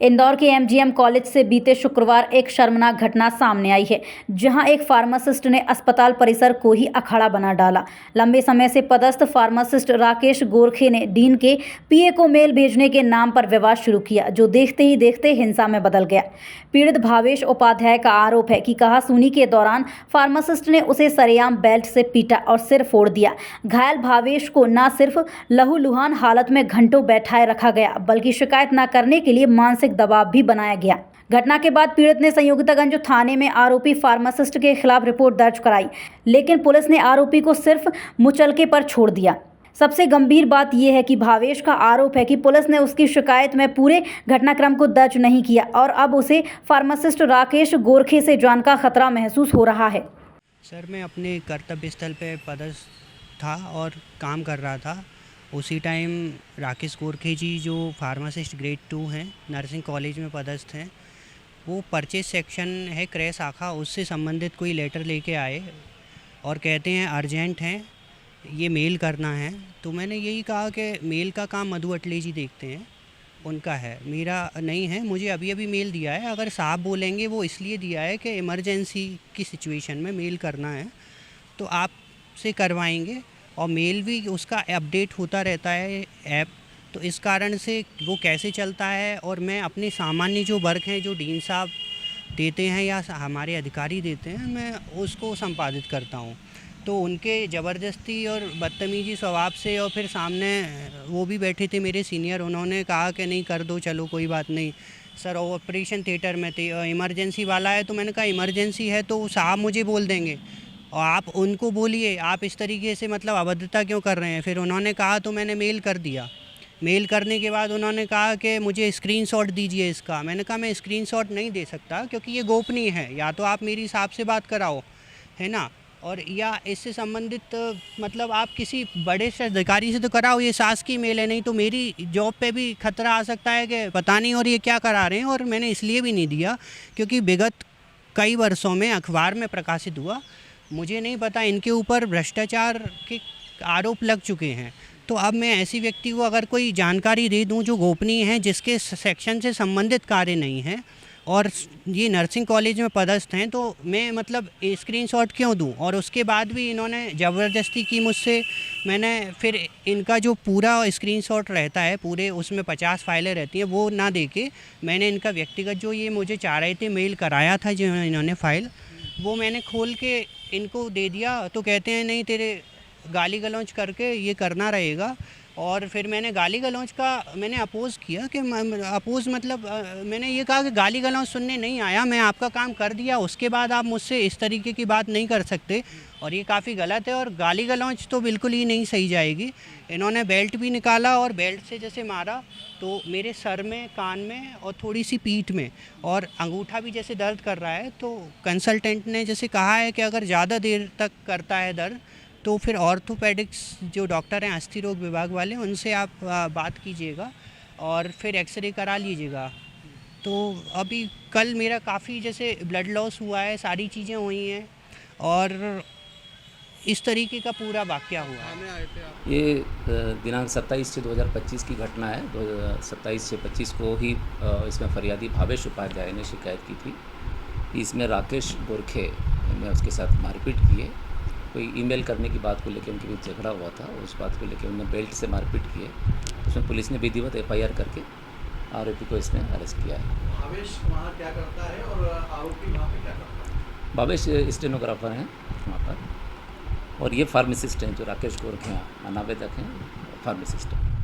इंदौर के MGM college से बीते शुक्रवार एक शर्मनाक घटना सामने आई है, जहां एक फार्मासिस्ट ने अस्पताल परिसर को ही अखाड़ा बना डाला। लंबे समय से पदस्थ फार्मासिस्ट राकेश गोरखे ने डीन के पीए को मेल भेजने के नाम पर विवाद शुरू किया, जो देखते ही देखते हिंसा में बदल गया। पीड़ित भावेश उपाध्याय का आरोप है कि कहासुनी के दौरान फार्मासिस्ट ने उसे सरेआम बेल्ट से पीटा और सिर फोड़ दिया। घायल भावेश को न सिर्फ लहूलुहान हालत में घंटों बैठाए रखा गया, बल्कि शिकायत न करने के लिए मानसिक दबाव भी बनाया गया। घटना के बाद पीड़ित ने संयुक्तागंज थाने में आरोपी फार्मासिस्ट के खिलाफ रिपोर्ट दर्ज कराई, लेकिन पुलिस ने आरोपी को सिर्फ मुचलके पर छोड़ दिया। सबसे गंभीर बात यह है कि भावेश का आरोप है कि पुलिस ने उसकी शिकायत में पूरे घटनाक्रम को दर्ज नहीं किया और अब उसे फार्मासिस्ट राकेश गोरखे से जान का खतरा महसूस हो रहा है। सर, मैं अपने कर्तव्य स्थल पे पदस्थ था और काम कर रहा था। उसी टाइम राकेश गोरखे जी, जो फार्मासिस्ट ग्रेड 2 हैं, नर्सिंग कॉलेज में पदस्थ हैं, वो परचेज सेक्शन है क्रय शाखा, उससे संबंधित कोई लेटर लेके आए और कहते हैं अर्जेंट हैं, ये मेल करना है। तो मैंने यही कहा कि मेल का काम मधु अटले जी देखते हैं, उनका है, मेरा नहीं है। मुझे अभी अभी मेल दिया है, अगर साहब बोलेंगे वो इसलिए दिया है कि इमरजेंसी की सिचुएशन में मेल करना है तो आप से करवाएंगे, और मेल भी उसका अपडेट होता रहता है ऐप, तो इस कारण से वो कैसे चलता है। और मैं अपने सामान्य जो वर्क हैं, जो डीन साहब देते हैं या हमारे अधिकारी देते हैं, मैं उसको संपादित करता हूँ। तो उनके ज़बरदस्ती और बदतमीजी स्वभाव से, और फिर सामने वो भी बैठे थे मेरे सीनियर, उन्होंने कहा कि नहीं कर दो, चलो कोई बात नहीं। सर ऑपरेशन थिएटर में थे, इमरजेंसी वाला है, तो मैंने कहा इमरजेंसी है तो साहब मुझे बोल देंगे और आप उनको बोलिए, आप इस तरीके से मतलब अभद्रता क्यों कर रहे हैं। फिर उन्होंने कहा तो मैंने मेल कर दिया। मेल करने के बाद उन्होंने कहा कि मुझे स्क्रीनशॉट दीजिए इसका। मैंने कहा मैं स्क्रीनशॉट नहीं दे सकता क्योंकि ये गोपनीय है, या तो आप मेरी साहब से बात कराओ, है ना, और या इससे संबंधित मतलब आप किसी बड़े से अधिकारी से तो कराओ, ये शासकीय मेल है, नहीं तो मेरी जॉब पे भी खतरा आ सकता है कि पता नहीं और ये क्या करा रहे हैं। और मैंने इसलिए भी नहीं दिया क्योंकि विगत कई वर्षों में अखबार में प्रकाशित हुआ, मुझे नहीं पता इनके ऊपर भ्रष्टाचार के आरोप लग चुके हैं। तो अब मैं ऐसी व्यक्ति को अगर कोई जानकारी दे दूं जो गोपनीय है, जिसके सेक्शन से संबंधित कार्य नहीं है, और ये नर्सिंग कॉलेज में पदस्थ हैं, तो मैं मतलब स्क्रीनशॉट क्यों दूं। और उसके बाद भी इन्होंने ज़बरदस्ती की मुझसे। मैंने फिर इनका जो पूरा स्क्रीनशॉट रहता है, पूरे उसमें 50 फाइलें रहती हैं, वो ना दे के मैंने इनका व्यक्तिगत जो ये मुझे चाह रहे थे मेल कराया था, जो इन्होंने फाइल, वो मैंने खोल के इनको दे दिया। तो कहते हैं नहीं, तेरे गाली गलौज करके ये करना रहेगा। और फिर मैंने गाली गलौज का मैंने अपोज़ किया कि अपोज़ मतलब मैंने ये कहा कि गाली गलौज सुनने नहीं आया, मैं आपका काम कर दिया, उसके बाद आप मुझसे इस तरीके की बात नहीं कर सकते, और ये काफ़ी गलत है। और गाली गलौज तो बिल्कुल ही नहीं सही जाएगी। इन्होंने बेल्ट भी निकाला और बेल्ट से जैसे मारा तो मेरे सर में, कान में और थोड़ी सी पीठ में, और अंगूठा भी जैसे दर्द कर रहा है। तो कंसल्टेंट ने जैसे कहा है कि अगर ज़्यादा देर तक करता है दर्द तो फिर ऑर्थोपेडिक्स जो डॉक्टर हैं, अस्थि रोग विभाग वाले, उनसे आप बात कीजिएगा और फिर एक्सरे करा लीजिएगा। तो अभी कल मेरा काफ़ी जैसे ब्लड लॉस हुआ है, सारी चीज़ें हुई हैं, और इस तरीके का पूरा वाक़या हुआ। ये दिनांक 27/6/2025 की घटना है। 27/6/25 को ही इसमें फरियादी भावेश उपाध्याय ने शिकायत की थी कि इसमें राकेश गोरखे ने उसके साथ मारपीट की है। कोई ईमेल करने की बात को लेकर उनके बीच झगड़ा हुआ था, उस बात को लेकर उन्होंने बेल्ट से मारपीट की है। उसमें पुलिस ने विधिवत FIR करके आरोपी को इसमें अरेस्ट किया है। भावेश वहाँ क्या करता है और आरोपी वहाँ पे क्या करता है? भावेश स्टेनोग्राफर हैं वहाँ पर, और ये फार्मासिस्ट हैं जो राकेश गोरखे हैं, अनावेदक हैं, फार्मासिस्ट हैं।